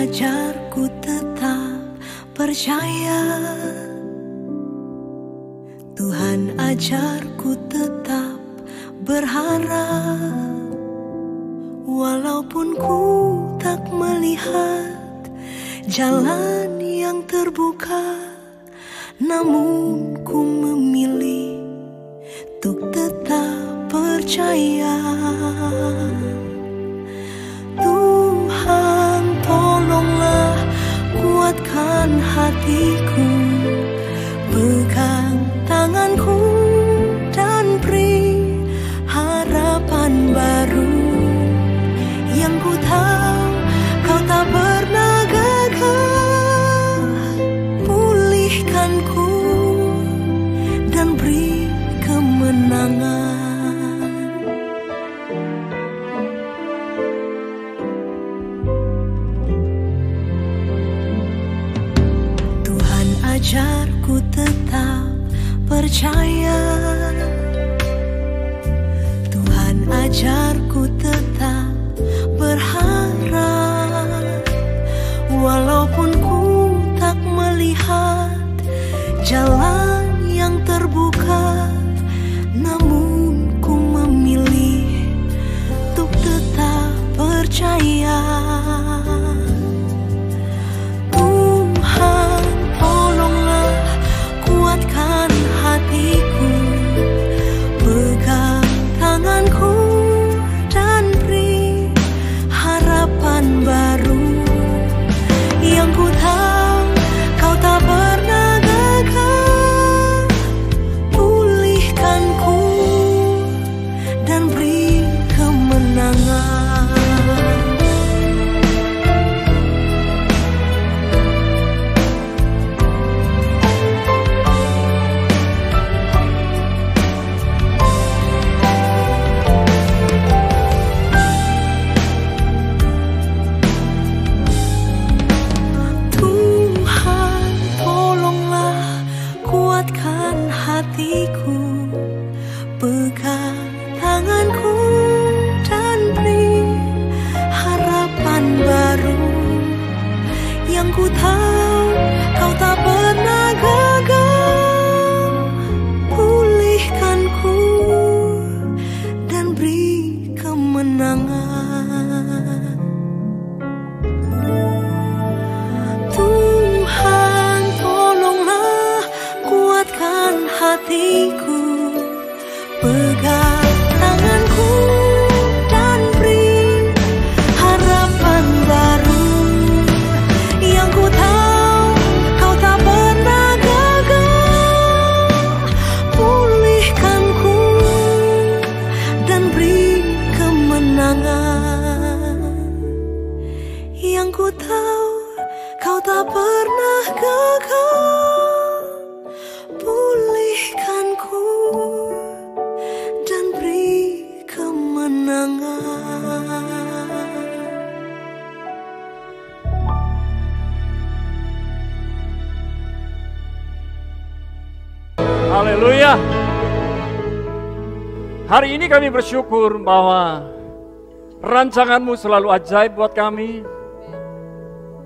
ajarku tetap percaya, Tuhan ajarku tetap berharap. Walaupun ku tak melihat jalan yang terbuka, namun ku memilih untuk tetap percaya. Tuhan tolonglah kuatkan hatiku, pegang tanganku dan beri harapan baru. Yang ku tahu kau tak pernah gagal, pulihkan ku dan beri kemenangan. Tuhan ajarku tetap percaya, Tuhan ajarku tetap berharap. Walaupun ku tak melihat jalan yang terbuka, namun ku memilih untuk tetap percaya. Tuhan tolonglah kuatkan hatiku, pegang tanganku dan beri harapan baru. Yang ku tahu kau tak pernah gagal, pulihkan ku dan beri kemenangan. Hatiku, pegang tanganku dan beri harapan baru. Yang ku tahu kau tak pernah gagal, pulihkan ku dan beri kemenangan. Tuhan tolonglah kuatkan hatiku, pegang tanganku dan beri harapan baru. Yang ku tahu kau tak pernah gagal, pulihkan ku dan beri kemenangan. Yang ku tahu kau tak pernah gagal, pulihkan ku dan beri kemenangan. Haleluya. Hari ini kami bersyukur bahwa rancangan-Mu selalu ajaib buat kami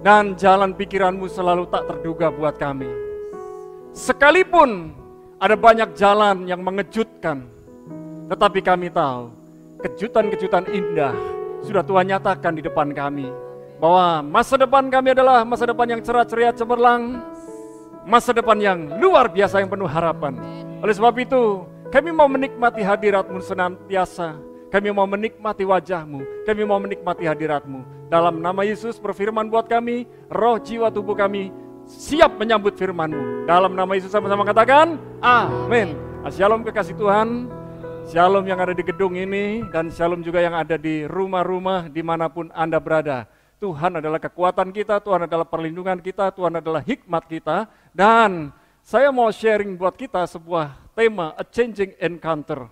dan jalan pikiran-Mu selalu tak terduga buat kami. Sekalipun ada banyak jalan yang mengejutkan, tetapi kami tahu kejutan-kejutan indah sudah Tuhan nyatakan di depan kami. Bahwa masa depan kami adalah masa depan yang cerah ceria cemerlang, masa depan yang luar biasa yang penuh harapan. Oleh sebab itu kami mau menikmati hadirat-Mu senantiasa. Kami mau menikmati wajah-Mu, kami mau menikmati hadirat-Mu. Dalam nama Yesus berfirman buat kami, roh jiwa tubuh kami siap menyambut firman-Mu. Dalam nama Yesus sama-sama katakan, amin. Shalom kekasih Tuhan, shalom yang ada di gedung ini, dan shalom juga yang ada di rumah-rumah dimanapun Anda berada. Tuhan adalah kekuatan kita, Tuhan adalah perlindungan kita, Tuhan adalah hikmat kita. Dan saya mau sharing buat kita sebuah tema, a changing encounter.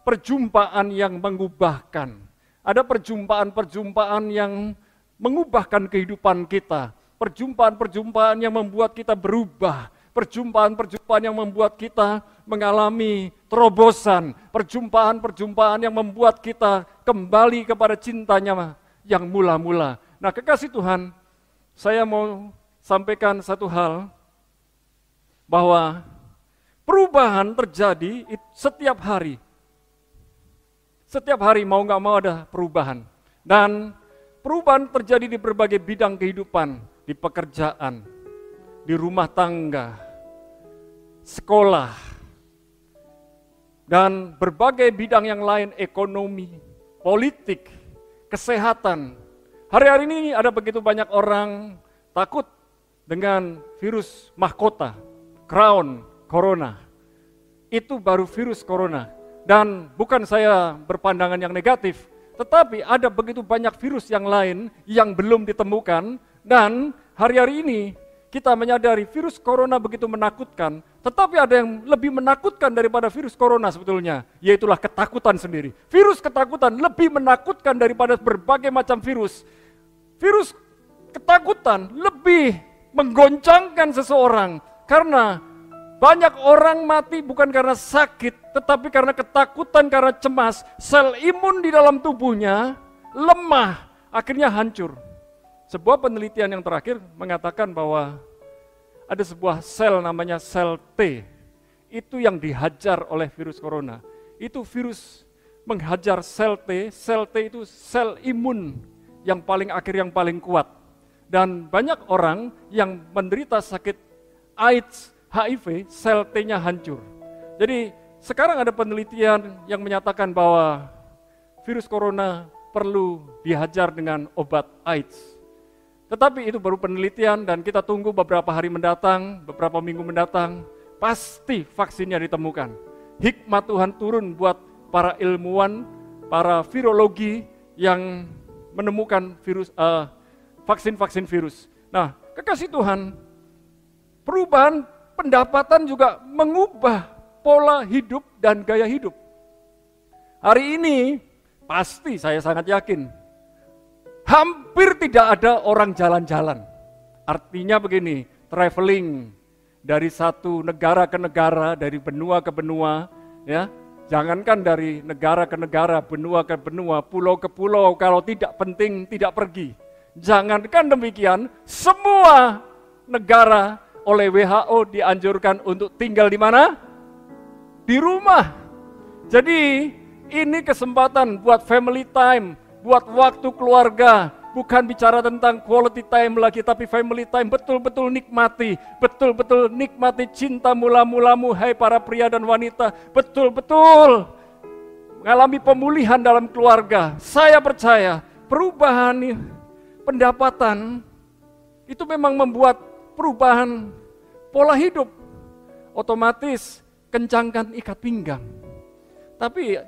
Perjumpaan yang mengubahkan. Ada perjumpaan-perjumpaan yang mengubahkan kehidupan kita. Perjumpaan-perjumpaan yang membuat kita berubah. Perjumpaan-perjumpaan yang membuat kita mengalami terobosan. Perjumpaan-perjumpaan yang membuat kita kembali kepada cintanya yang mula-mula. Nah, kekasih Tuhan, saya mau sampaikan satu hal, bahwa perubahan terjadi setiap hari. Setiap hari mau nggak mau ada perubahan. Dan perubahan terjadi di berbagai bidang kehidupan, di pekerjaan, di rumah tangga, sekolah, dan berbagai bidang yang lain, ekonomi, politik, kesehatan. Hari-hari ini ada begitu banyak orang takut dengan virus mahkota, crown, corona. Itu baru virus corona. Dan bukan saya berpandangan yang negatif, tetapi ada begitu banyak virus yang lain yang belum ditemukan. Dan hari-hari ini kita menyadari virus corona begitu menakutkan, tetapi ada yang lebih menakutkan daripada virus corona sebetulnya, yaitulah ketakutan sendiri. Virus ketakutan lebih menakutkan daripada berbagai macam virus. Virus ketakutan lebih menggoncangkan seseorang, karena banyak orang mati bukan karena sakit, tetapi karena ketakutan, karena cemas. Sel imun di dalam tubuhnya lemah, akhirnya hancur. Sebuah penelitian yang terakhir mengatakan bahwa ada sebuah sel namanya sel T, itu yang dihajar oleh virus corona. Itu virus menghajar sel T itu sel imun yang paling akhir, yang paling kuat. Dan banyak orang yang menderita sakit AIDS, HIV, sel T-nya hancur. Jadi sekarang ada penelitian yang menyatakan bahwa virus corona perlu dihajar dengan obat AIDS. Tetapi itu baru penelitian dan kita tunggu beberapa hari mendatang, beberapa minggu mendatang, pasti vaksinnya ditemukan. Hikmat Tuhan turun buat para ilmuwan, para virologi yang menemukan virus, vaksin-vaksin virus. Nah, kekasih Tuhan, perubahan pendapatan juga mengubah pola hidup dan gaya hidup. Hari ini pasti saya sangat yakin, hampir tidak ada orang jalan-jalan. Artinya begini, traveling dari satu negara ke negara, dari benua ke benua, ya. Jangankan dari negara ke negara, benua ke benua, pulau ke pulau, kalau tidak penting tidak pergi. Jangankan demikian, semua negara oleh WHO dianjurkan untuk tinggal di mana? Di rumah. Jadi ini kesempatan buat family time, buat waktu keluarga. Bukan bicara tentang quality time lagi, tapi family time, betul-betul nikmati. Betul-betul nikmati cinta mula-mulamu, hai para pria dan wanita. Betul-betul mengalami pemulihan dalam keluarga. Saya percaya perubahan pendapatan itu memang membuat perubahan pola hidup. Otomatis kencangkan ikat pinggang. Tapi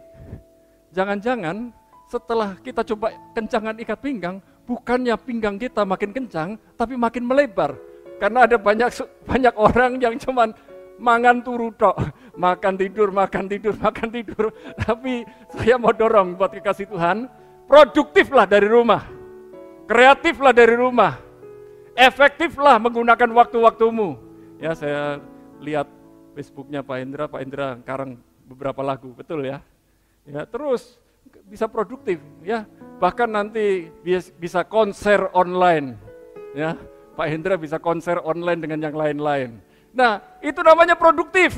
jangan-jangan setelah kita coba kencangkan ikat pinggang, bukannya pinggang kita makin kencang, tapi makin melebar. Karena ada banyak orang yang cuman mangan turu tok, makan tidur. Tapi saya mau dorong buat kekasih Tuhan, produktiflah dari rumah, kreatiflah dari rumah, efektiflah menggunakan waktu-waktumu. Ya, saya lihat Facebooknya Pak Indra karang beberapa lagu, betul ya. Ya, terus bisa produktif, ya. Bahkan nanti bisa konser online, ya. Pak Hendra bisa konser online dengan yang lain-lain. Nah, itu namanya produktif.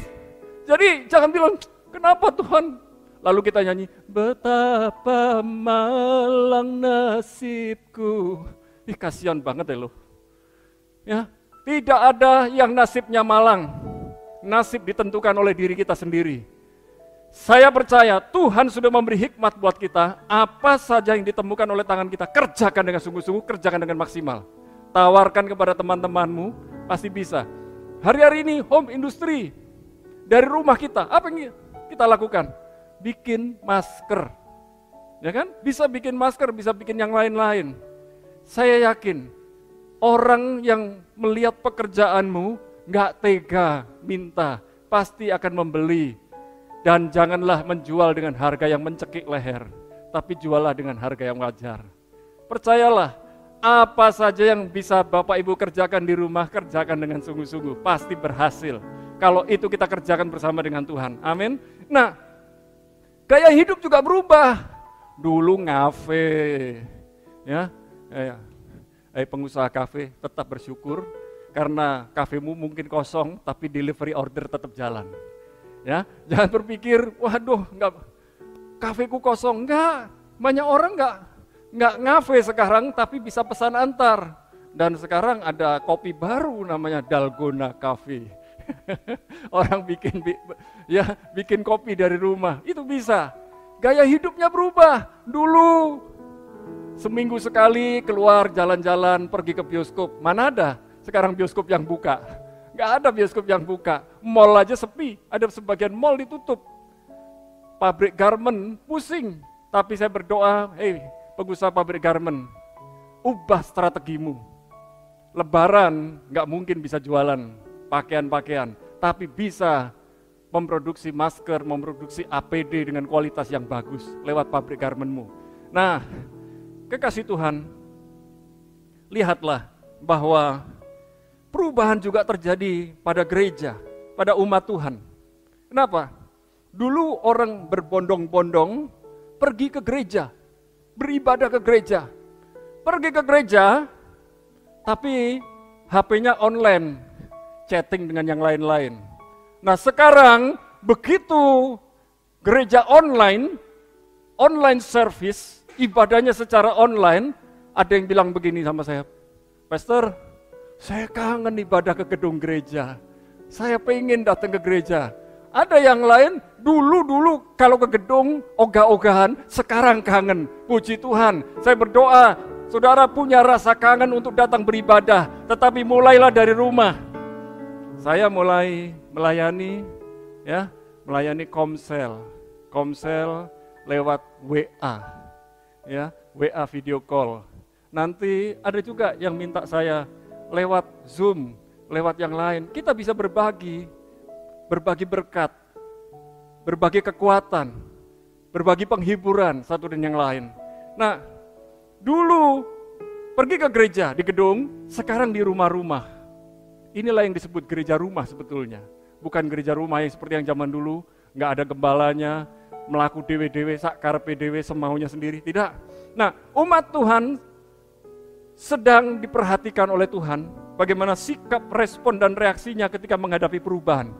Jadi jangan bilang, kenapa Tuhan? Lalu kita nyanyi, betapa malang nasibku. Ih, kasihan banget ya lo. Ya, tidak ada yang nasibnya malang. Nasib ditentukan oleh diri kita sendiri. Saya percaya Tuhan sudah memberi hikmat buat kita. Apa saja yang ditemukan oleh tangan kita, kerjakan dengan sungguh-sungguh, kerjakan dengan maksimal. Tawarkan kepada teman-temanmu, pasti bisa. Hari-hari ini home industry, dari rumah kita, apa yang kita lakukan? Bikin masker. Ya kan? Bisa bikin masker, bisa bikin yang lain-lain. Saya yakin, orang yang melihat pekerjaanmu, gak tega minta, pasti akan membeli. Dan janganlah menjual dengan harga yang mencekik leher, tapi jualah dengan harga yang wajar. Percayalah, apa saja yang bisa Bapak Ibu kerjakan di rumah, kerjakan dengan sungguh-sungguh, pasti berhasil. Kalau itu kita kerjakan bersama dengan Tuhan, amin. Nah, gaya hidup juga berubah. Dulu ngafe, ya, pengusaha kafe, tetap bersyukur karena kafemu mungkin kosong tapi delivery order tetap jalan. Ya, jangan berpikir, waduh, kafeku kosong. Enggak, banyak orang enggak ngafe sekarang tapi bisa pesan antar. Dan sekarang ada kopi baru namanya Dalgona Cafe. Orang bikin kopi dari rumah, itu bisa. Gaya hidupnya berubah. Dulu seminggu sekali keluar jalan-jalan, pergi ke bioskop. Mana ada sekarang bioskop yang buka? Nggak ada bioskop yang buka. Mall aja sepi, ada sebagian mall ditutup. Pabrik garment pusing. Tapi saya berdoa, pengusaha pabrik garment, ubah strategimu. Lebaran nggak mungkin bisa jualan pakaian-pakaian, tapi bisa memproduksi masker, memproduksi APD dengan kualitas yang bagus lewat pabrik garmentmu. Nah, kekasih Tuhan, lihatlah bahwa perubahan juga terjadi pada gereja, pada umat Tuhan. Kenapa? Dulu orang berbondong-bondong pergi ke gereja, beribadah ke gereja. Pergi ke gereja, tapi HP-nya online, chatting dengan yang lain-lain. Nah sekarang begitu gereja online service, ibadahnya secara online, ada yang bilang begini sama saya, Pastor, saya kangen ibadah ke gedung gereja, saya pengen datang ke gereja. Ada yang lain, dulu kalau ke gedung ogah-ogahan, sekarang kangen. Puji Tuhan, saya berdoa, saudara punya rasa kangen untuk datang beribadah, tetapi mulailah dari rumah. Saya mulai melayani komsel lewat WA, ya, WA video call. Nanti ada juga yang minta saya lewat Zoom, lewat yang lain. Kita bisa berbagi berkat, berbagi kekuatan, berbagi penghiburan satu dan yang lain. Nah, dulu pergi ke gereja di gedung, sekarang di rumah-rumah. Inilah yang disebut gereja rumah sebetulnya. Bukan gereja rumah yang seperti yang zaman dulu, nggak ada gembalanya, melaku dewe-dewe, sakar PDW semaunya sendiri. Tidak. Nah, umat Tuhan sedang diperhatikan oleh Tuhan, bagaimana sikap, respon, dan reaksinya ketika menghadapi perubahan.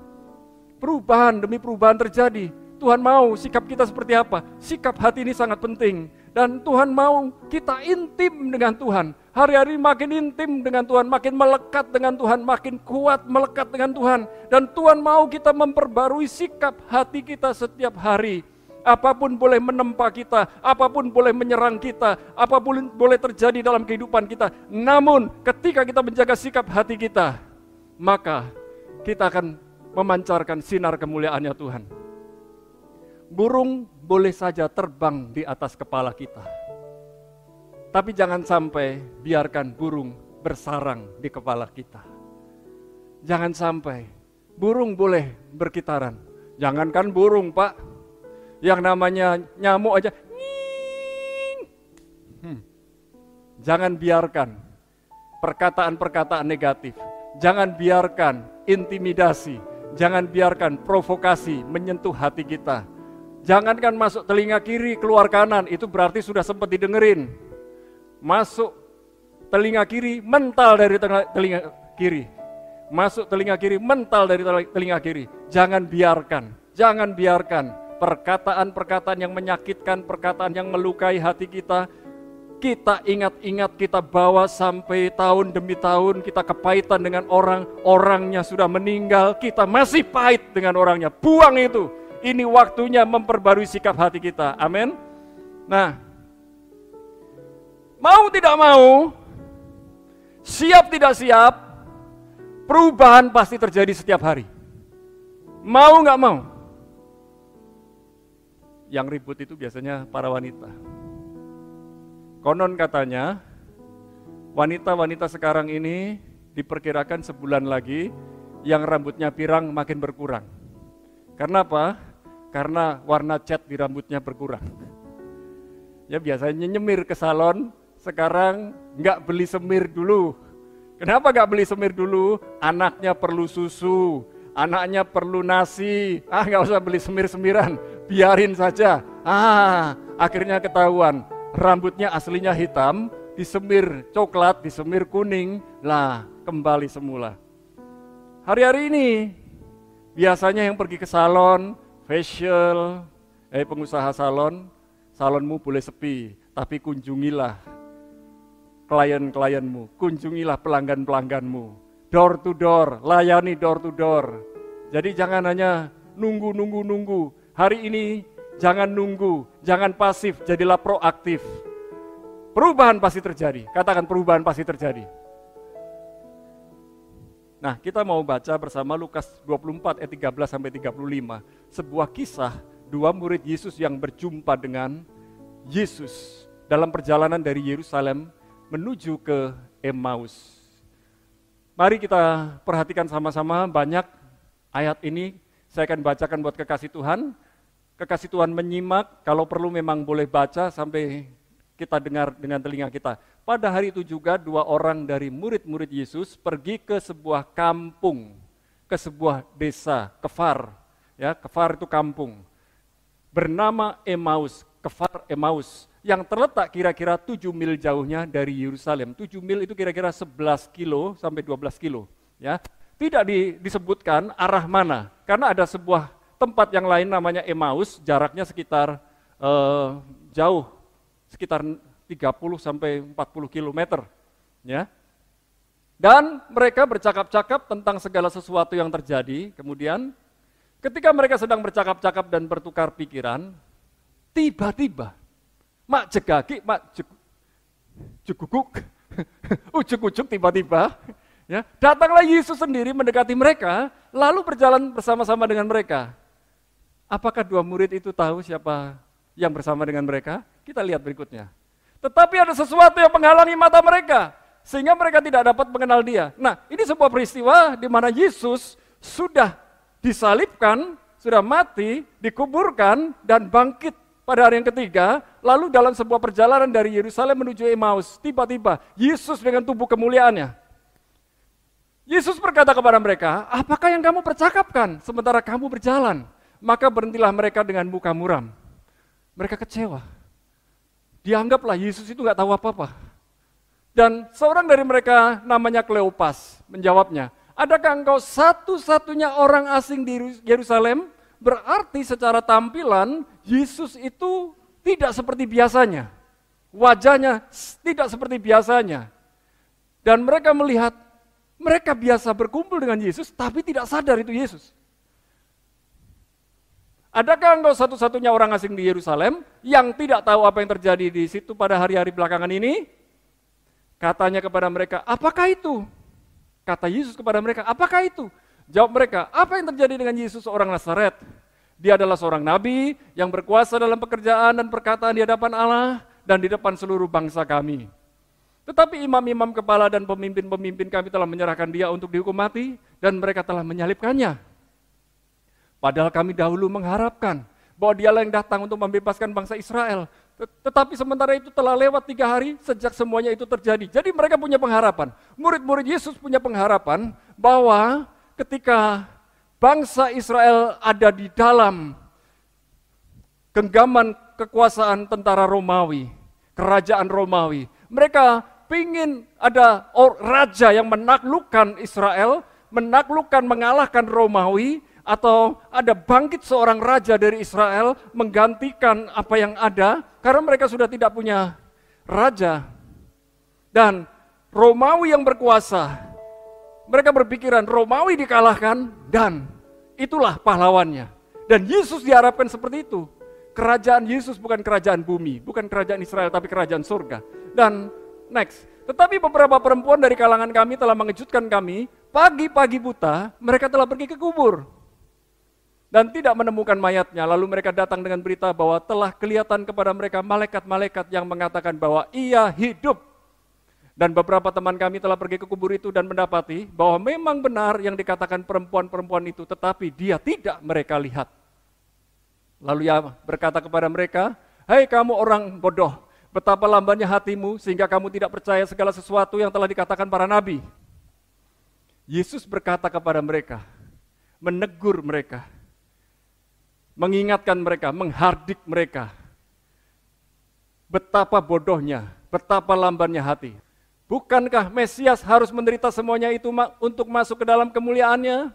Perubahan demi perubahan terjadi. Tuhan mau sikap kita seperti apa? Sikap hati ini sangat penting. Dan Tuhan mau kita intim dengan Tuhan. Hari-hari makin intim dengan Tuhan, makin melekat dengan Tuhan, makin kuat melekat dengan Tuhan. Dan Tuhan mau kita memperbarui sikap hati kita setiap hari. Apapun boleh menempa kita, apapun boleh menyerang kita, apapun boleh terjadi dalam kehidupan kita. Namun ketika kita menjaga sikap hati kita, maka kita akan memancarkan sinar kemuliaannya Tuhan. Burung boleh saja terbang di atas kepala kita, tapi jangan sampai biarkan burung bersarang di kepala kita. Jangan sampai burung boleh berkitaran. Jangankan burung, Pak, yang namanya nyamuk aja. Jangan biarkan perkataan-perkataan negatif. Jangan biarkan intimidasi. Jangan biarkan provokasi menyentuh hati kita. Jangankan masuk telinga kiri, keluar kanan, itu berarti sudah sempat didengerin. Masuk telinga kiri, mental dari telinga kiri. Masuk telinga kiri, mental dari telinga kiri. Jangan biarkan perkataan-perkataan yang menyakitkan, perkataan yang melukai hati kita, kita ingat-ingat, kita bawa sampai tahun demi tahun, kita kepahitan dengan orangnya sudah meninggal, kita masih pahit dengan orangnya. Buang itu. Ini waktunya memperbarui sikap hati kita. Amin. Nah, mau tidak mau, siap tidak siap, perubahan pasti terjadi setiap hari. Mau nggak mau? Yang ribut itu biasanya para wanita. Konon katanya, wanita-wanita sekarang ini diperkirakan sebulan lagi yang rambutnya pirang makin berkurang. Karena apa? Karena warna cat di rambutnya berkurang. Ya biasanya nyemir ke salon, sekarang nggak beli semir dulu. Kenapa nggak beli semir dulu? Anaknya perlu susu, anaknya perlu nasi. Nggak usah beli semir-semiran, biarin saja. Akhirnya ketahuan, rambutnya aslinya hitam, disemir coklat, disemir kuning, lah kembali semula. Hari-hari ini biasanya yang pergi ke salon, facial, pengusaha salon, salonmu boleh sepi, tapi kunjungilah klien-klienmu, kunjungilah pelanggan-pelangganmu, door to door, layani door to door. Jadi jangan hanya nunggu. Hari ini jangan nunggu, jangan pasif, jadilah proaktif. Perubahan pasti terjadi, katakan perubahan pasti terjadi. Nah, kita mau baca bersama Lukas 24 ayat 13 sampai 35, sebuah kisah dua murid Yesus yang berjumpa dengan Yesus dalam perjalanan dari Yerusalem menuju ke Emmaus. Mari kita perhatikan sama-sama, banyak ayat ini saya akan bacakan buat kekasih Tuhan. Kekasih Tuhan menyimak, kalau perlu memang boleh baca sampai kita dengar dengan telinga kita. Pada hari itu juga dua orang dari murid-murid Yesus pergi ke sebuah kampung, ke sebuah desa, Kefar. Ya, Kefar itu kampung. Bernama Emmaus, Kefar Emmaus, yang terletak kira-kira 7 mil jauhnya dari Yerusalem. 7 mil itu kira-kira 11 kilo sampai 12 kilo. Ya. Tidak disebutkan arah mana, karena ada sebuah tempat yang lain namanya Emmaus, jaraknya sekitar jauh, sekitar 30 sampai 40 kilometer. Ya. Dan mereka bercakap-cakap tentang segala sesuatu yang terjadi. Kemudian ketika mereka sedang bercakap-cakap dan bertukar pikiran, tiba-tiba mak jegagi, mak jeguguk, ujuk-ujuk tiba-tiba, ya, datanglah Yesus sendiri mendekati mereka, lalu berjalan bersama-sama dengan mereka. Apakah dua murid itu tahu siapa yang bersama dengan mereka? Kita lihat berikutnya. Tetapi ada sesuatu yang menghalangi mata mereka, sehingga mereka tidak dapat mengenal dia. Nah, ini sebuah peristiwa di mana Yesus sudah disalibkan, sudah mati, dikuburkan, dan bangkit pada hari yang ketiga. Lalu dalam sebuah perjalanan dari Yerusalem menuju Emmaus, tiba-tiba Yesus dengan tubuh kemuliaannya, Yesus berkata kepada mereka, apakah yang kamu percakapkan sementara kamu berjalan? Maka berhentilah mereka dengan muka muram. Mereka kecewa. Dianggaplah Yesus itu nggak tahu apa-apa. Dan seorang dari mereka namanya Kleopas menjawabnya, adakah engkau satu-satunya orang asing di Yerusalem? Berarti secara tampilan Yesus itu tidak seperti biasanya. Wajahnya tidak seperti biasanya. Dan mereka melihat, mereka biasa berkumpul dengan Yesus tapi tidak sadar itu Yesus. Adakah engkau satu-satunya orang asing di Yerusalem yang tidak tahu apa yang terjadi di situ pada hari-hari belakangan ini? Katanya kepada mereka, apakah itu? Kata Yesus kepada mereka, apakah itu? Jawab mereka, apa yang terjadi dengan Yesus orang Nazaret? Dia adalah seorang nabi yang berkuasa dalam pekerjaan dan perkataan di hadapan Allah dan di depan seluruh bangsa kami. Tetapi imam-imam kepala dan pemimpin-pemimpin kami telah menyerahkan dia untuk dihukum mati dan mereka telah menyalibkannya. Padahal kami dahulu mengharapkan bahwa dialah yang datang untuk membebaskan bangsa Israel. Tetapi sementara itu telah lewat 3 hari sejak semuanya itu terjadi. Jadi mereka punya pengharapan. Murid-murid Yesus punya pengharapan bahwa ketika bangsa Israel ada di dalam genggaman kekuasaan tentara Romawi, kerajaan Romawi, mereka ingin ada raja yang menaklukkan Israel, menaklukkan, mengalahkan Romawi, atau ada bangkit seorang raja dari Israel menggantikan apa yang ada, karena mereka sudah tidak punya raja. Dan Romawi yang berkuasa, mereka berpikiran Romawi dikalahkan dan itulah pahlawannya. Dan Yesus diharapkan seperti itu. Kerajaan Yesus bukan kerajaan bumi, bukan kerajaan Israel, tapi kerajaan surga. Dan next, tetapi beberapa perempuan dari kalangan kami telah mengejutkan kami, pagi-pagi buta mereka telah pergi ke kubur dan tidak menemukan mayatnya. Lalu mereka datang dengan berita bahwa telah kelihatan kepada mereka malaikat-malaikat yang mengatakan bahwa ia hidup. Dan beberapa teman kami telah pergi ke kubur itu dan mendapati bahwa memang benar yang dikatakan perempuan-perempuan itu, tetapi dia tidak mereka lihat. Lalu ia berkata kepada mereka, hai kamu orang bodoh, betapa lambannya hatimu sehingga kamu tidak percaya segala sesuatu yang telah dikatakan para nabi. Yesus berkata kepada mereka, menegur mereka, mengingatkan mereka, menghardik mereka. Betapa bodohnya, betapa lambannya hati. Bukankah Mesias harus menderita semuanya itu untuk masuk ke dalam kemuliaannya?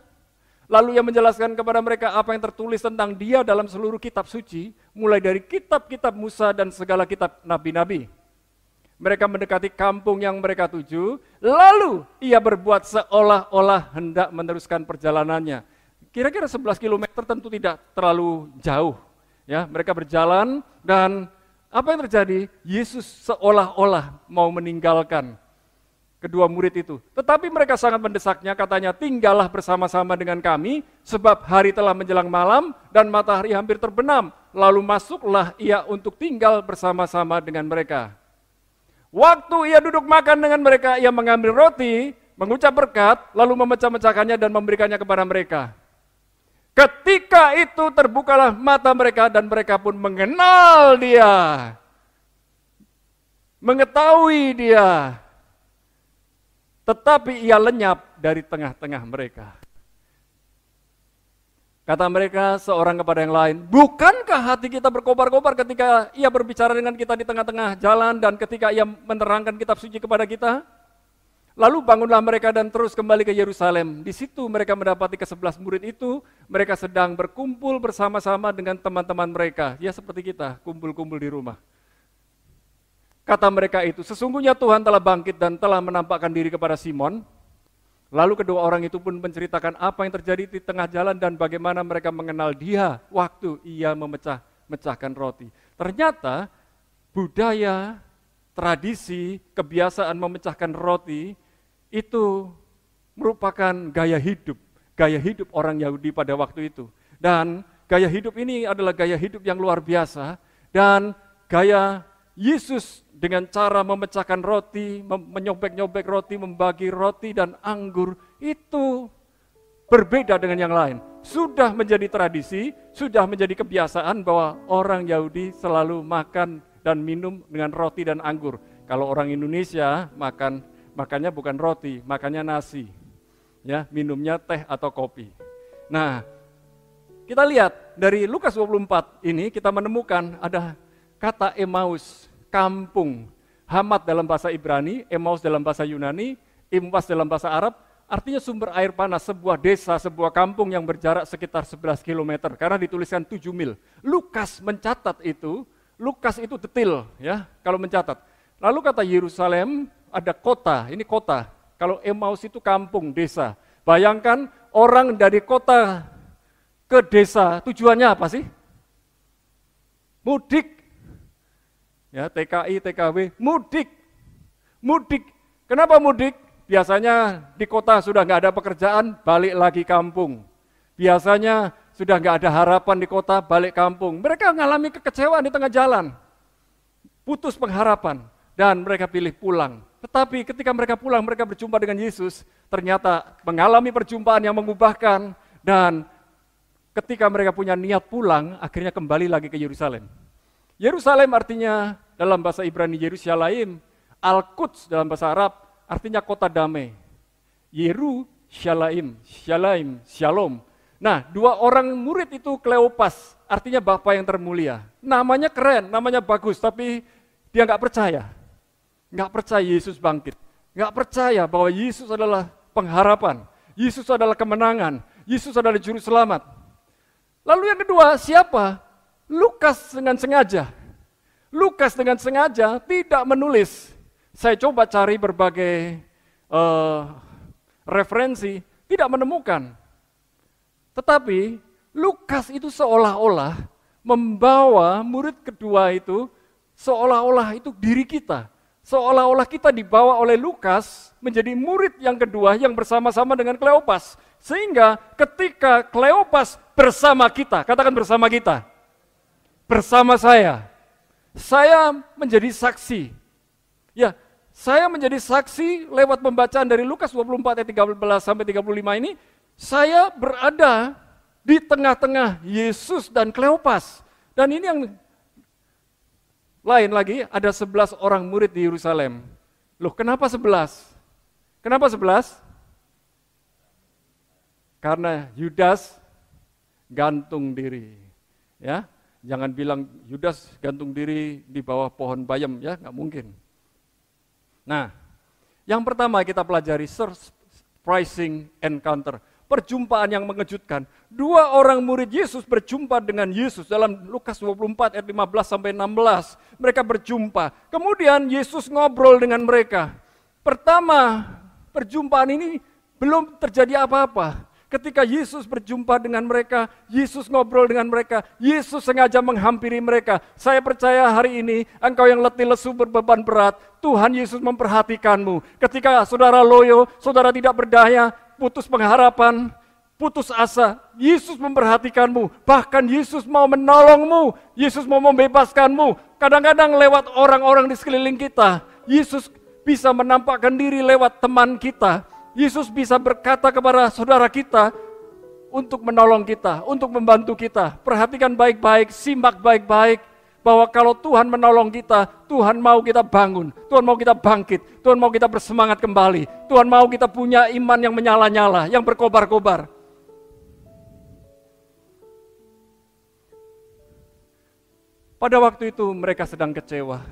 Lalu ia menjelaskan kepada mereka apa yang tertulis tentang dia dalam seluruh kitab suci, mulai dari kitab-kitab Musa dan segala kitab nabi-nabi. Mereka mendekati kampung yang mereka tuju, lalu ia berbuat seolah-olah hendak meneruskan perjalanannya. Kira-kira 11 km tentu tidak terlalu jauh. Ya, mereka berjalan dan apa yang terjadi? Yesus seolah-olah mau meninggalkan kedua murid itu. Tetapi mereka sangat mendesaknya, katanya, tinggallah bersama-sama dengan kami, sebab hari telah menjelang malam dan matahari hampir terbenam. Lalu masuklah ia untuk tinggal bersama-sama dengan mereka. Waktu ia duduk makan dengan mereka, ia mengambil roti, mengucap berkat, lalu memecah-mecahkannya dan memberikannya kepada mereka. Ketika itu terbukalah mata mereka dan mereka pun mengenal dia. Mengetahui dia. Tetapi ia lenyap dari tengah-tengah mereka. Kata mereka seorang kepada yang lain, bukankah hati kita berkobar-kobar ketika ia berbicara dengan kita di tengah-tengah jalan dan ketika ia menerangkan kitab suci kepada kita? Lalu bangunlah mereka dan terus kembali ke Yerusalem. Di situ mereka mendapati ke-11 murid itu, mereka sedang berkumpul bersama-sama dengan teman-teman mereka. Ya seperti kita, kumpul-kumpul di rumah. Kata mereka itu, sesungguhnya Tuhan telah bangkit dan telah menampakkan diri kepada Simon. Lalu kedua orang itu pun menceritakan apa yang terjadi di tengah jalan dan bagaimana mereka mengenal dia waktu ia memecah-mecahkan roti. Ternyata budaya, tradisi, kebiasaan memecahkan roti itu merupakan gaya hidup orang Yahudi pada waktu itu. Dan gaya hidup ini adalah gaya hidup yang luar biasa dan gaya Yesus dengan cara memecahkan roti, menyobek-nyobek roti, membagi roti dan anggur, itu berbeda dengan yang lain. Sudah menjadi tradisi, sudah menjadi kebiasaan bahwa orang Yahudi selalu makan dan minum dengan roti dan anggur. Kalau orang Indonesia makannya bukan roti, makannya nasi. Ya, minumnya teh atau kopi. Nah, kita lihat dari Lukas 24 ini kita menemukan ada kata Emmaus, kampung. Hamat dalam bahasa Ibrani, Emmaus dalam bahasa Yunani, Imwas dalam bahasa Arab, artinya sumber air panas, sebuah desa, sebuah kampung yang berjarak sekitar 11 km, karena dituliskan 7 mil. Lukas mencatat itu, Lukas itu detail ya kalau mencatat. Lalu kata Yerusalem ada kota, ini kota. Kalau Emmaus itu kampung, desa. Bayangkan orang dari kota ke desa, tujuannya apa sih? Mudik. Ya, TKI, TKW, mudik. Mudik. Kenapa mudik? Biasanya di kota sudah nggak ada pekerjaan, balik lagi kampung. Biasanya sudah nggak ada harapan di kota, balik kampung. Mereka mengalami kekecewaan di tengah jalan. Putus pengharapan dan mereka pilih pulang. Tetapi ketika mereka pulang, mereka berjumpa dengan Yesus, ternyata mengalami perjumpaan yang mengubahkan dan ketika mereka punya niat pulang, akhirnya kembali lagi ke Yerusalem. Yerusalem artinya dalam bahasa Ibrani Yerusalem, Al-Quds dalam bahasa Arab artinya kota damai. Yerusalem, Shalom. Nah, dua orang murid itu Kleopas, artinya Bapa yang termulia. Namanya keren, namanya bagus, tapi dia nggak percaya. Nggak percaya Yesus bangkit. Nggak percaya bahwa Yesus adalah pengharapan. Yesus adalah kemenangan. Yesus adalah juru selamat. Lalu yang kedua, siapa? Lukas dengan sengaja tidak menulis. Saya coba cari berbagai referensi, tidak menemukan. Tetapi Lukas itu seolah-olah membawa murid kedua itu, seolah-olah itu diri kita. Seolah-olah kita dibawa oleh Lukas menjadi murid yang kedua yang bersama-sama dengan Kleopas. Sehingga ketika Kleopas bersama kita, katakan bersama kita, bersama saya menjadi saksi. Ya, saya menjadi saksi lewat pembacaan dari Lukas 24 ayat 13 sampai 35 ini, saya berada di tengah-tengah Yesus dan Kleopas. Dan ini yang lain lagi, ada 11 orang murid di Yerusalem. Loh, kenapa 11? Kenapa 11? Karena Yudas gantung diri. Ya, Jangan bilang Yudas gantung diri di bawah pohon bayam, ya nggak mungkin. Nah, yang pertama kita pelajari surprising encounter, perjumpaan yang mengejutkan. Dua orang murid Yesus berjumpa dengan Yesus dalam Lukas 24 ayat 15 sampai 16. Mereka berjumpa. Kemudian Yesus ngobrol dengan mereka. Pertama, perjumpaan ini belum terjadi apa-apa. Ketika Yesus berjumpa dengan mereka, Yesus ngobrol dengan mereka, Yesus sengaja menghampiri mereka. Saya percaya hari ini, engkau yang letih lesu berbeban berat, Tuhan Yesus memperhatikanmu. Ketika saudara loyo, saudara tidak berdaya, putus pengharapan, putus asa, Yesus memperhatikanmu. Bahkan Yesus mau menolongmu, Yesus mau membebaskanmu. Kadang-kadang lewat orang-orang di sekeliling kita, Yesus bisa menampakkan diri lewat teman kita. Yesus bisa berkata kepada saudara kita untuk menolong kita, untuk membantu kita. Perhatikan baik-baik, simak baik-baik, bahwa kalau Tuhan menolong kita, Tuhan mau kita bangun, Tuhan mau kita bangkit, Tuhan mau kita bersemangat kembali, Tuhan mau kita punya iman yang menyala-nyala, yang berkobar-kobar. Pada waktu itu mereka sedang kecewa.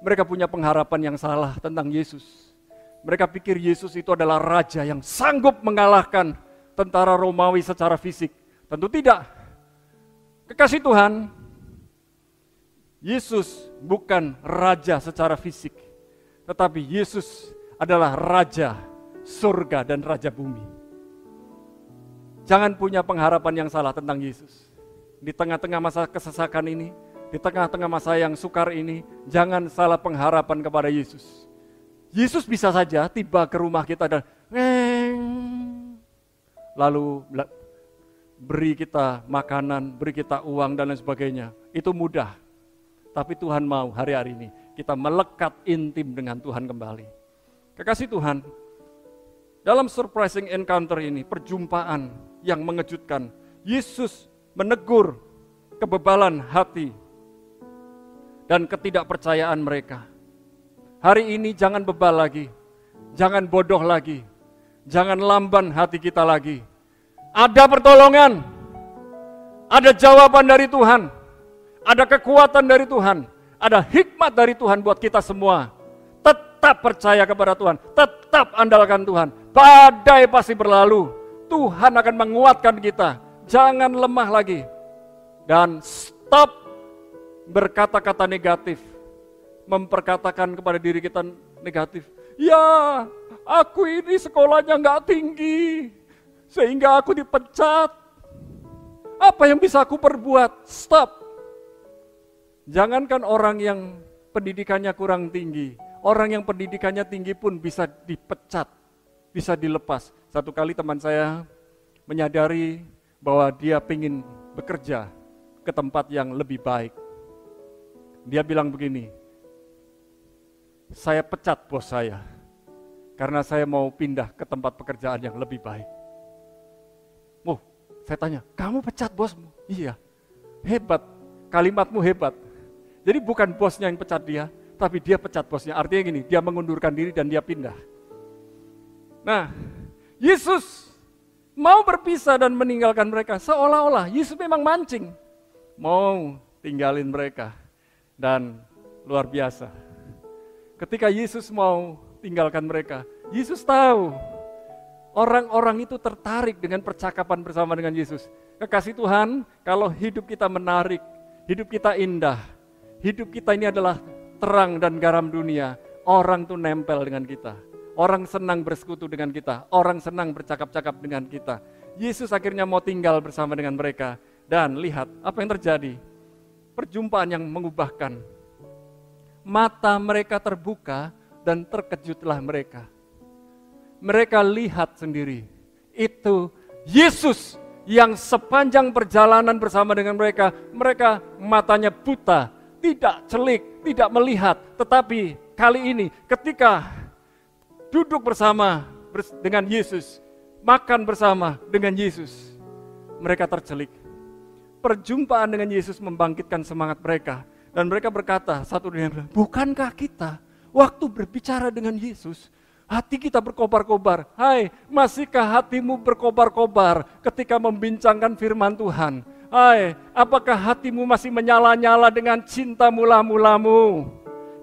Mereka punya pengharapan yang salah tentang Yesus. Mereka pikir Yesus itu adalah raja yang sanggup mengalahkan tentara Romawi secara fisik. Tentu tidak. Kekasih Tuhan, Yesus bukan raja secara fisik, tetapi Yesus adalah raja surga dan raja bumi. Jangan punya pengharapan yang salah tentang Yesus. Di tengah-tengah masa kesesakan ini, di tengah-tengah masa yang sukar ini, jangan salah pengharapan kepada Yesus. Yesus bisa saja tiba ke rumah kita dan lalu beri kita makanan, beri kita uang dan lain sebagainya. Itu mudah. Tapi Tuhan mau hari-hari ini kita melekat intim dengan Tuhan kembali. Kekasih Tuhan, dalam surprising encounter ini, perjumpaan yang mengejutkan, Yesus menegur kebebalan hati dan ketidakpercayaan mereka. Hari ini jangan bebal lagi, jangan bodoh lagi, jangan lamban hati kita lagi. Ada pertolongan, ada jawaban dari Tuhan, ada kekuatan dari Tuhan, ada hikmat dari Tuhan buat kita semua. Tetap percaya kepada Tuhan, tetap andalkan Tuhan. Badai pasti berlalu, Tuhan akan menguatkan kita. Jangan lemah lagi, dan stop berkata-kata negatif. Memperkatakan kepada diri kita negatif. Ya, aku ini sekolahnya nggak tinggi, sehingga aku dipecat. Apa yang bisa aku perbuat? Stop. Jangankan orang yang pendidikannya kurang tinggi, orang yang pendidikannya tinggi pun bisa dipecat, bisa dilepas. Satu kali teman saya menyadari bahwa dia ingin bekerja ke tempat yang lebih baik. Dia bilang begini, saya pecat bos saya, karena saya mau pindah ke tempat pekerjaan yang lebih baik. Oh, saya tanya, kamu pecat bosmu? Iya, hebat, kalimatmu hebat. Jadi bukan bosnya yang pecat dia, tapi dia pecat bosnya. Artinya gini, dia mengundurkan diri dan dia pindah. Nah, Yesus mau berpisah dan meninggalkan mereka, seolah-olah Yesus memang mancing, mau tinggalin mereka. Dan luar biasa, ketika Yesus mau tinggalkan mereka, Yesus tahu orang-orang itu tertarik dengan percakapan bersama dengan Yesus. Kekasih Tuhan, kalau hidup kita menarik, hidup kita indah, hidup kita ini adalah terang dan garam dunia, orang tuh nempel dengan kita. Orang senang bersekutu dengan kita, orang senang bercakap-cakap dengan kita. Yesus akhirnya mau tinggal bersama dengan mereka. Dan lihat apa yang terjadi. Perjumpaan yang mengubahkan. Mata mereka terbuka dan terkejutlah mereka. Mereka lihat sendiri, itu Yesus yang sepanjang perjalanan bersama dengan mereka, matanya buta, tidak celik, tidak melihat. Tetapi kali ini ketika duduk bersama dengan Yesus, makan bersama dengan Yesus, mereka tercelik. Perjumpaan dengan Yesus membangkitkan semangat mereka. Dan mereka berkata, satu dengan yang bilang, bukankah kita waktu berbicara dengan Yesus, hati kita berkobar-kobar? Hai, masihkah hatimu berkobar-kobar ketika membincangkan firman Tuhan? Hai, apakah hatimu masih menyala-nyala dengan cinta mula-mulamu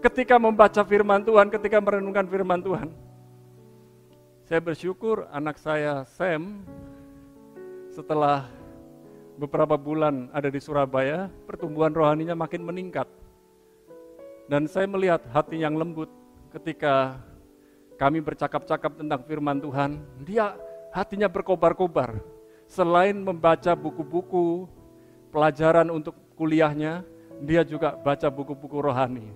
ketika membaca firman Tuhan, ketika merenungkan firman Tuhan? Saya bersyukur anak saya Sam setelah beberapa bulan ada di Surabaya, pertumbuhan rohaninya makin meningkat. Dan saya melihat hati yang lembut ketika kami bercakap-cakap tentang firman Tuhan, dia hatinya berkobar-kobar. Selain membaca buku-buku pelajaran untuk kuliahnya, dia juga baca buku-buku rohani.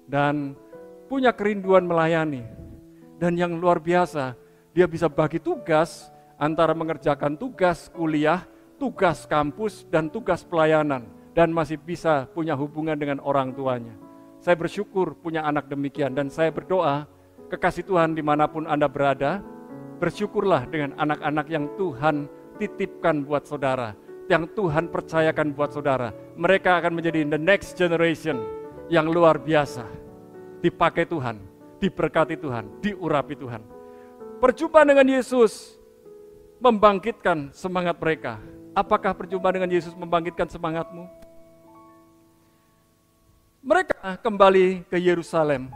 Dan punya kerinduan melayani. Dan yang luar biasa, dia bisa bagi tugas antara mengerjakan tugas kuliah, tugas kampus, dan tugas pelayanan. Dan masih bisa punya hubungan dengan orang tuanya. Saya bersyukur punya anak demikian, dan saya berdoa, kekasih Tuhan dimanapun Anda berada, bersyukurlah dengan anak-anak yang Tuhan titipkan buat saudara, yang Tuhan percayakan buat saudara. Mereka akan menjadi the next generation yang luar biasa, dipakai Tuhan, diberkati Tuhan, diurapi Tuhan. Perjumpaan dengan Yesus membangkitkan semangat mereka. Apakah perjumpaan dengan Yesus membangkitkan semangatmu? Mereka kembali ke Yerusalem.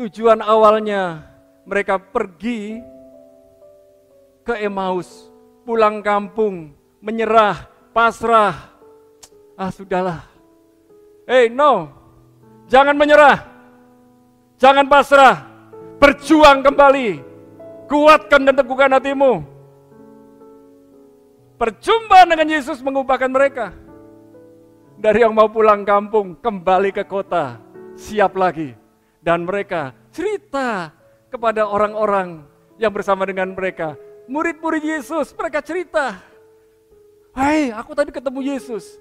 Tujuan awalnya mereka pergi ke Emmaus, pulang kampung, menyerah, pasrah. Sudahlah. No, jangan menyerah, jangan pasrah, berjuang kembali, kuatkan dan teguhkan hatimu. Perjumpaan dengan Yesus mengubahkan mereka. Dari yang mau pulang kampung, kembali ke kota, siap lagi. Dan mereka cerita kepada orang-orang yang bersama dengan mereka. Murid-murid Yesus, mereka cerita. Hai, aku tadi ketemu Yesus.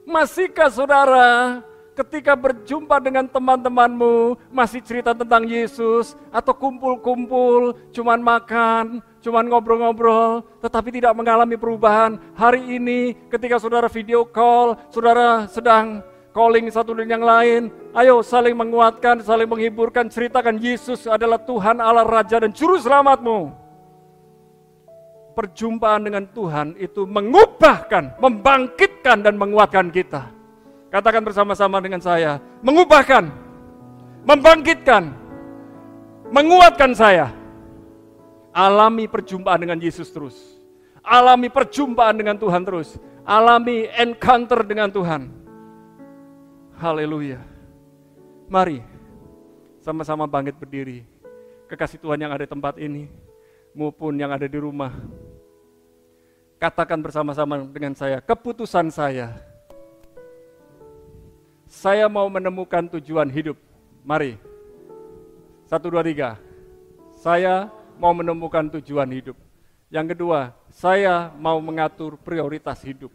Masihkah saudara ketika berjumpa dengan teman-temanmu masih cerita tentang Yesus? Atau kumpul-kumpul, cuman makan, cuman ngobrol-ngobrol, tetapi tidak mengalami perubahan? Hari ini ketika saudara video call, saudara sedang calling satu dan yang lain, ayo saling menguatkan, saling menghiburkan, ceritakan Yesus adalah Tuhan Allah Raja dan Juru Selamatmu. Perjumpaan dengan Tuhan itu mengubahkan, membangkitkan dan menguatkan kita. Katakan bersama-sama dengan saya, mengubahkan, membangkitkan, menguatkan saya. Alami perjumpaan dengan Yesus terus. Alami perjumpaan dengan Tuhan terus. Alami encounter dengan Tuhan. Haleluya. Mari sama-sama bangkit berdiri. Kekasih Tuhan yang ada di tempat ini maupun yang ada di rumah. Katakan bersama-sama dengan saya, keputusan saya mau menemukan tujuan hidup. Mari. 1, 2, 3. Saya mau menemukan tujuan hidup. Yang kedua, saya mau mengatur prioritas hidup.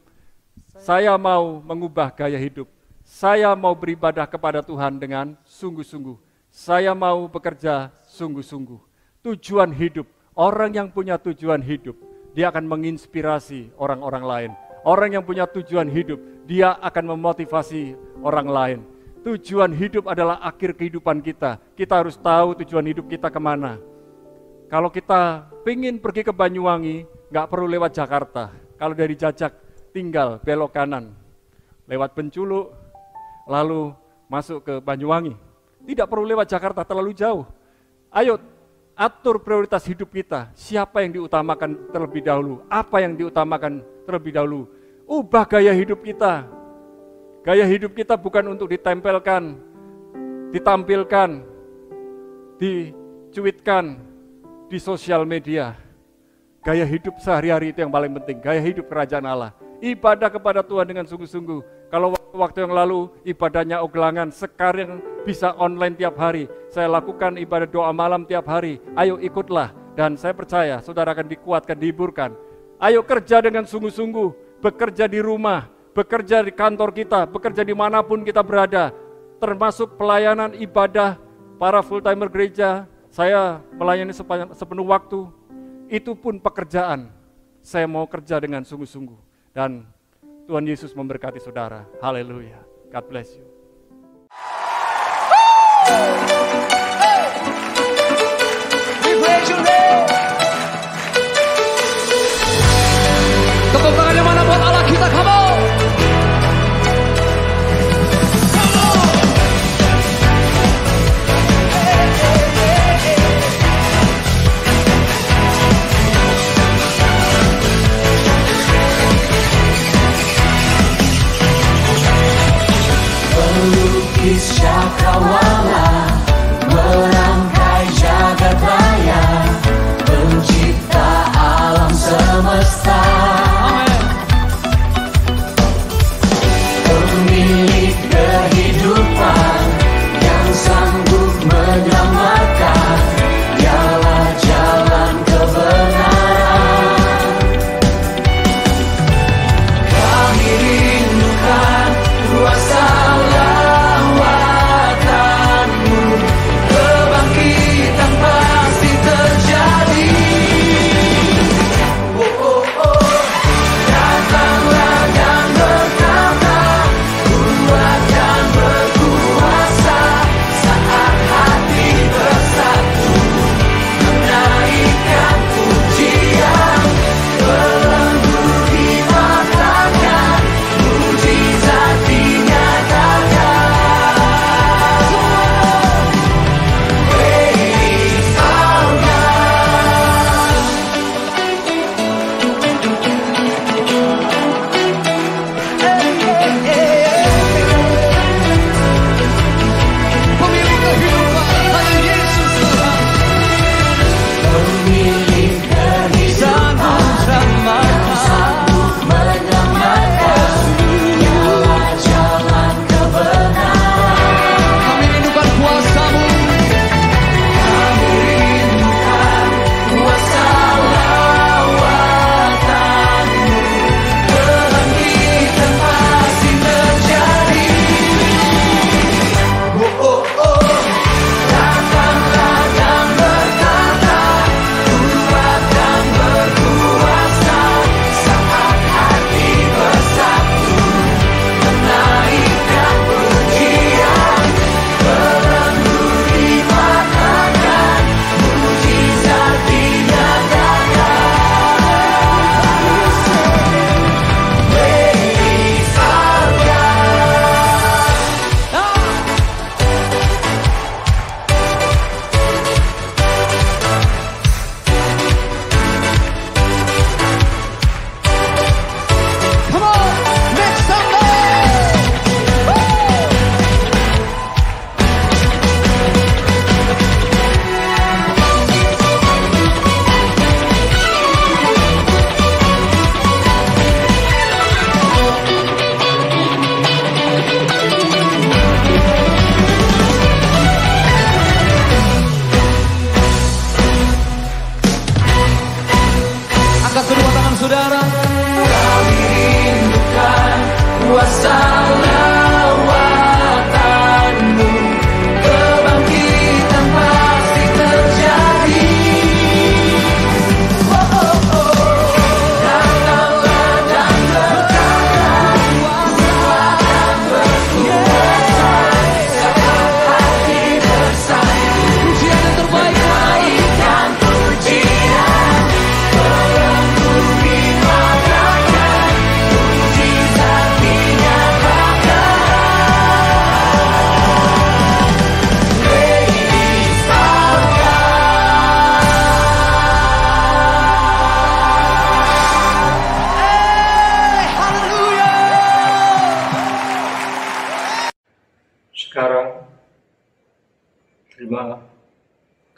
Saya mau mengubah gaya hidup. Saya mau beribadah kepada Tuhan dengan sungguh-sungguh. Saya mau bekerja sungguh-sungguh. Tujuan hidup. Orang yang punya tujuan hidup, dia akan menginspirasi orang-orang lain. Orang yang punya tujuan hidup, dia akan memotivasi orang lain. Tujuan hidup adalah akhir kehidupan kita. Kita harus tahu tujuan hidup kita kemana. Kalau kita pengen pergi ke Banyuwangi, nggak perlu lewat Jakarta. Kalau dari Jajak, tinggal belok kanan. Lewat Penculuk, lalu masuk ke Banyuwangi. Tidak perlu lewat Jakarta, terlalu jauh. Ayo, atur prioritas hidup kita. Siapa yang diutamakan terlebih dahulu? Apa yang diutamakan terlebih dahulu? Ubah gaya hidup kita. Gaya hidup kita bukan untuk ditempelkan, ditampilkan, dicuitkan di sosial media. Gaya hidup sehari-hari itu yang paling penting. Gaya hidup kerajaan Allah. Ibadah kepada Tuhan dengan sungguh-sungguh. Kalau waktu yang lalu ibadahnya oglangan, sekarang bisa online tiap hari. Saya lakukan ibadah doa malam tiap hari. Ayo ikutlah. Dan saya percaya saudara akan dikuatkan, dihiburkan. Ayo kerja dengan sungguh-sungguh. Bekerja di rumah, bekerja di kantor kita, bekerja dimanapun kita berada. Termasuk pelayanan ibadah para full timer gereja. Saya melayani sepenuh waktu. Itu pun pekerjaan. Saya mau kerja dengan sungguh-sungguh. Dan Tuhan Yesus memberkati saudara. Haleluya. God bless you. Tepuk tangannya mana buat Allah kita.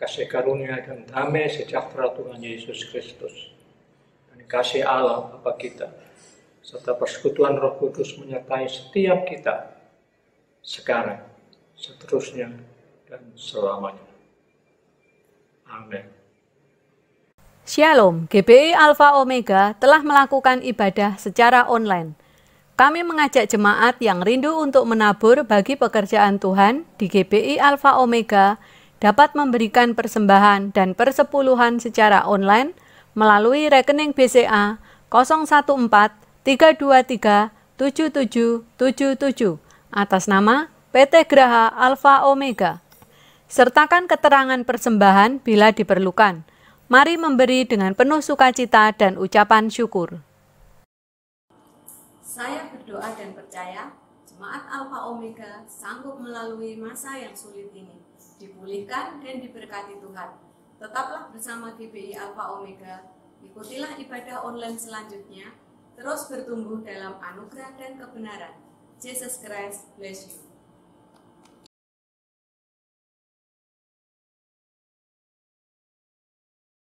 kasih karunia dan damai sejahtera Tuhan Yesus Kristus, dan kasih Allah Bapa kita, serta persekutuan Roh Kudus menyertai setiap kita, sekarang, seterusnya, dan selamanya. Amin. Shalom, GBI Alpha Omega telah melakukan ibadah secara online. Kami mengajak jemaat yang rindu untuk menabur bagi pekerjaan Tuhan di GBI Alpha Omega dapat memberikan persembahan dan persepuluhan secara online melalui rekening BCA 014-323-7777 atas nama PT Graha Alpha Omega. Sertakan keterangan persembahan bila diperlukan. Mari memberi dengan penuh sukacita dan ucapan syukur. Saya berdoa dan percaya Jemaat Alpha Omega sanggup melalui masa yang sulit ini, dipulihkan dan diberkati Tuhan. Tetaplah bersama GBI Alpha Omega, ikutilah ibadah online selanjutnya, terus bertumbuh dalam anugerah dan kebenaran. Jesus Christ bless you.